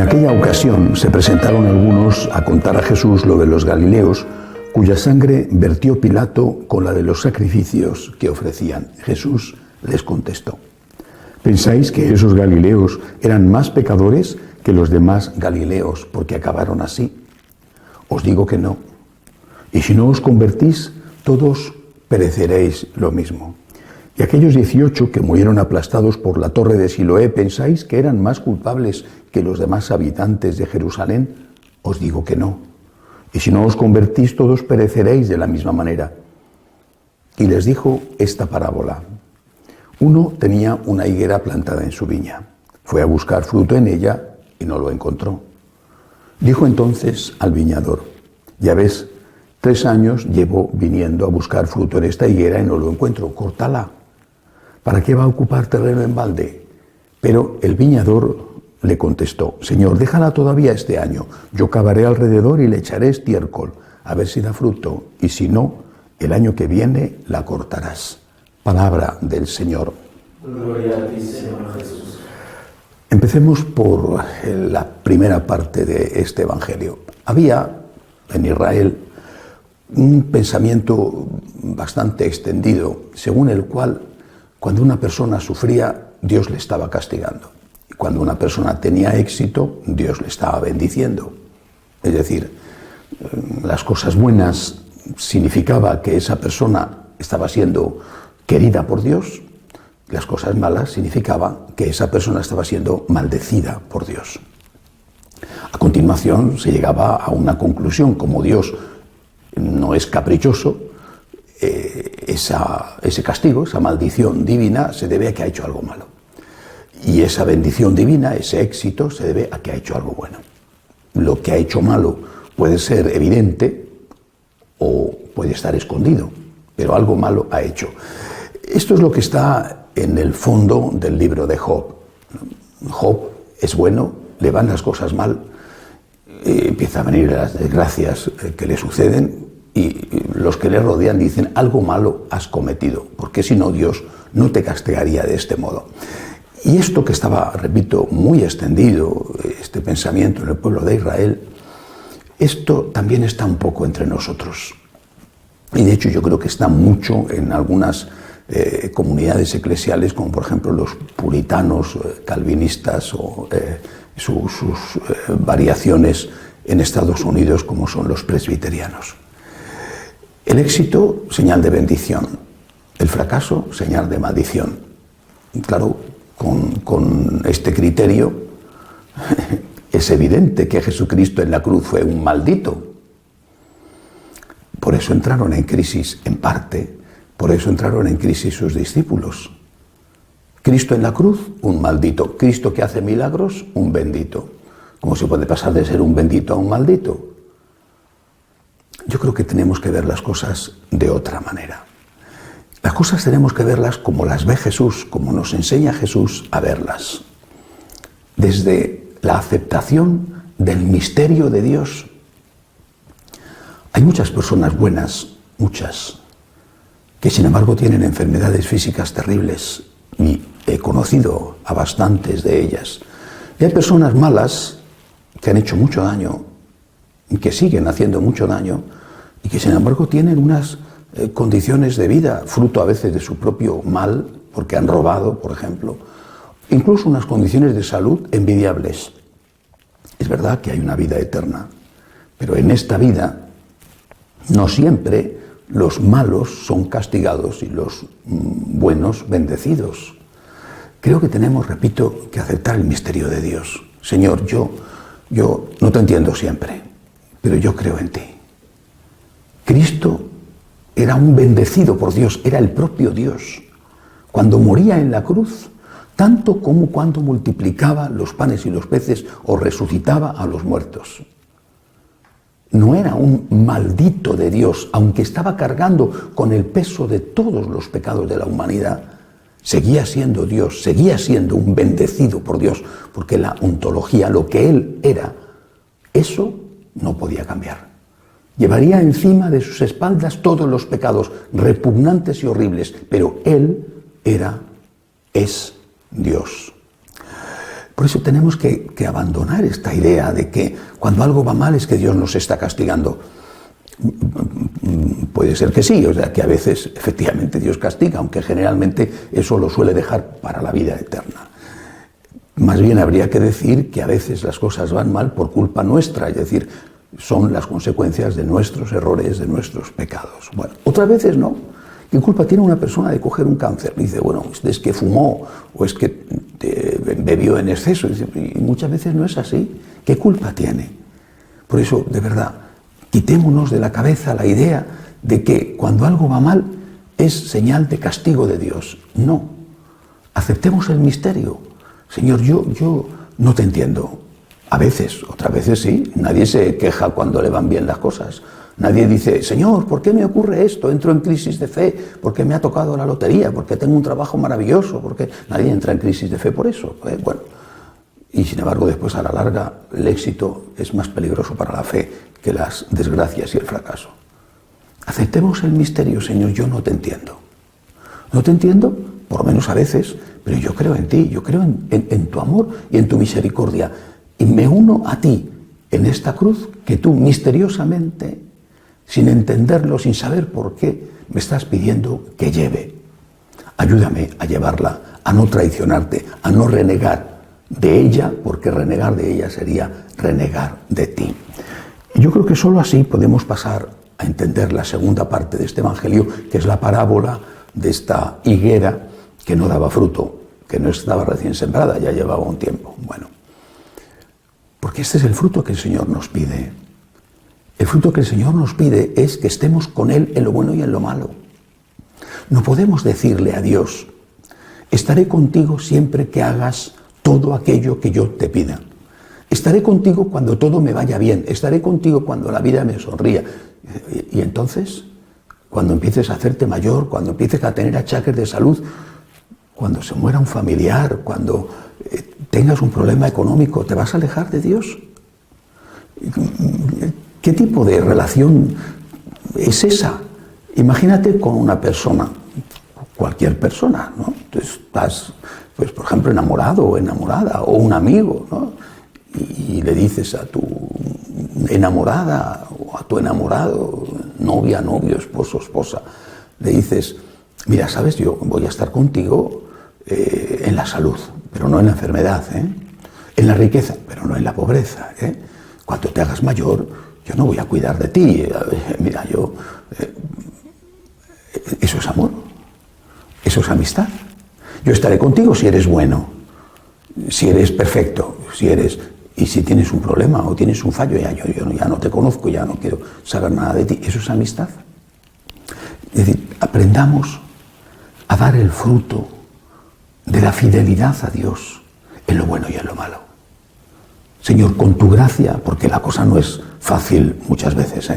En aquella ocasión se presentaron algunos a contar a Jesús lo de los galileos, cuya sangre vertió Pilato con la de los sacrificios que ofrecían. Jesús les contestó: ¿pensáis que esos galileos eran más pecadores que los demás galileos porque acabaron así? Os digo que no. Y si no os convertís, todos pereceréis lo mismo. Y aquellos 18 que murieron aplastados por la torre de Siloé, ¿pensáis que eran más culpables que los demás habitantes de Jerusalén? Os digo que no. Y si no os convertís, todos pereceréis de la misma manera. Y les dijo esta parábola. Uno tenía una higuera plantada en su viña. Fue a buscar fruto en ella y no lo encontró. Dijo entonces al viñador: ya ves, 3 años llevo viniendo a buscar fruto en esta higuera y no lo encuentro. Córtala. ¿Para qué va a ocupar terreno en balde? Pero el viñador le contestó: Señor, déjala todavía este año. Yo cavaré alrededor y le echaré estiércol, a ver si da fruto. Y si no, el año que viene la cortarás. Palabra del Señor. Gloria a ti, Señor Jesús. Empecemos por la primera parte de este Evangelio. Había en Israel un pensamiento bastante extendido, según el cual cuando una persona sufría, Dios le estaba castigando. Y cuando una persona tenía éxito, Dios le estaba bendiciendo. Es decir, las cosas buenas significaba que esa persona estaba siendo querida por Dios. Las cosas malas significaban que esa persona estaba siendo maldecida por Dios. A continuación se llegaba a una conclusión: como Dios no es caprichoso, ese castigo, esa maldición divina, se debe a que ha hecho algo malo. Y esa bendición divina, ese éxito, se debe a que ha hecho algo bueno. Lo que ha hecho malo puede ser evidente o puede estar escondido, pero algo malo ha hecho. Esto es lo que está en el fondo del libro de Job. Job es bueno, le van las cosas mal, empieza a venir las desgracias que le suceden, y los que le rodean dicen: algo malo has cometido, porque si no, Dios no te castigaría de este modo. Y esto que estaba, repito, muy extendido, este pensamiento en el pueblo de Israel, esto también está un poco entre nosotros. Y de hecho yo creo que está mucho en algunas comunidades eclesiales, como por ejemplo los puritanos, calvinistas o sus variaciones en Estados Unidos, como son los presbiterianos. El éxito, señal de bendición. El fracaso, señal de maldición. Claro, con este criterio es evidente que Jesucristo en la cruz fue un maldito. Por eso entraron en crisis, en parte, por eso entraron en crisis sus discípulos. Cristo en la cruz, un maldito. Cristo que hace milagros, un bendito. ¿Cómo se puede pasar de ser un bendito a un maldito? Yo creo que tenemos que ver las cosas de otra manera. Las cosas tenemos que verlas como las ve Jesús, como nos enseña Jesús a verlas. Desde la aceptación del misterio de Dios. Hay muchas personas buenas, muchas, que sin embargo tienen enfermedades físicas terribles, y he conocido a bastantes de ellas. Y hay personas malas que han hecho mucho daño, y que siguen haciendo mucho daño, y que sin embargo tienen unas condiciones de vida, fruto a veces de su propio mal, porque han robado, por ejemplo, incluso unas condiciones de salud envidiables. Es verdad que hay una vida eterna, pero en esta vida no siempre los malos son castigados y los buenos bendecidos. Creo que tenemos, repito, que aceptar el misterio de Dios. Señor, yo no te entiendo siempre, pero yo creo en ti. Cristo era un bendecido por Dios, era el propio Dios. Cuando moría en la cruz, tanto como cuando multiplicaba los panes y los peces o resucitaba a los muertos. No era un maldito de Dios, aunque estaba cargando con el peso de todos los pecados de la humanidad, seguía siendo Dios, seguía siendo un bendecido por Dios, porque la ontología, lo que Él era, eso no podía cambiar. Llevaría encima de sus espaldas todos los pecados repugnantes y horribles, pero Él es Dios. Por eso tenemos que abandonar esta idea de que cuando algo va mal es que Dios nos está castigando. Puede ser que sí, o sea, que a veces efectivamente Dios castiga, aunque generalmente eso lo suele dejar para la vida eterna. Más bien habría que decir que a veces las cosas van mal por culpa nuestra, es decir, son las consecuencias de nuestros errores, de nuestros pecados. Bueno, otras veces no. ¿Qué culpa tiene una persona de coger un cáncer? Dice, bueno, es que fumó o es que bebió en exceso. Y muchas veces no es así. ¿Qué culpa tiene? Por eso, de verdad, quitémonos de la cabeza la idea de que cuando algo va mal es señal de castigo de Dios. No. Aceptemos el misterio. Señor, yo no te entiendo. A veces, otras veces sí. Nadie se queja cuando le van bien las cosas. Nadie dice, Señor, ¿por qué me ocurre esto? Entro en crisis de fe porque me ha tocado la lotería, porque tengo un trabajo maravilloso, porque nadie entra en crisis de fe por eso. Bueno, y sin embargo después a la larga el éxito es más peligroso para la fe que las desgracias y el fracaso. Aceptemos el misterio, Señor, yo no te entiendo. No te entiendo, por lo menos a veces, pero yo creo en ti, yo creo en tu amor y en tu misericordia. Y me uno a ti en esta cruz que tú misteriosamente, sin entenderlo, sin saber por qué, me estás pidiendo que lleve. Ayúdame a llevarla, a no traicionarte, a no renegar de ella, porque renegar de ella sería renegar de ti. Y yo creo que solo así podemos pasar a entender la segunda parte de este Evangelio, que es la parábola de esta higuera que no daba fruto, que no estaba recién sembrada, ya llevaba un tiempo. Bueno, porque este es el fruto que el Señor nos pide. El fruto que el Señor nos pide es que estemos con Él en lo bueno y en lo malo. No podemos decirle a Dios, estaré contigo siempre que hagas todo aquello que yo te pida. Estaré contigo cuando todo me vaya bien. Estaré contigo cuando la vida me sonría. Y entonces, cuando empieces a hacerte mayor, cuando empieces a tener achaques de salud, cuando se muera un familiar, cuando tengas un problema económico, ¿te vas a alejar de Dios? ¿Qué tipo de relación es esa? Imagínate con una persona, cualquier persona, ¿no? Tú estás, pues, por ejemplo, enamorado o enamorada, o un amigo, ¿no? Y le dices a tu enamorada o a tu enamorado, novia, novio, esposo, esposa, le dices, mira, sabes, yo voy a estar contigo en la salud, pero no en la enfermedad, en la riqueza, pero no en la pobreza. Cuando te hagas mayor, yo no voy a cuidar de ti. Mira, eso es amor, eso es amistad. Yo estaré contigo si eres bueno, si eres perfecto, y si tienes un problema o tienes un fallo, yo ya no te conozco, ya no quiero saber nada de ti. Eso es amistad. Es decir, aprendamos a dar el fruto de la fidelidad a Dios en lo bueno y en lo malo. Señor, con tu gracia, porque la cosa no es fácil muchas veces,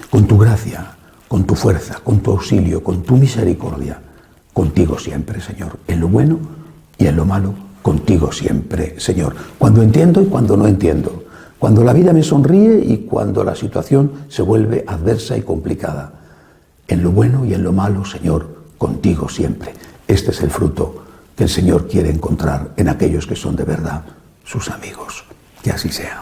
con tu gracia, con tu fuerza, con tu auxilio, con tu misericordia, contigo siempre, Señor, en lo bueno y en lo malo, contigo siempre, Señor. Cuando entiendo y cuando no entiendo, cuando la vida me sonríe y cuando la situación se vuelve adversa y complicada, en lo bueno y en lo malo, Señor, contigo siempre. Este es el fruto que el Señor quiere encontrar en aquellos que son de verdad sus amigos. Que así sea.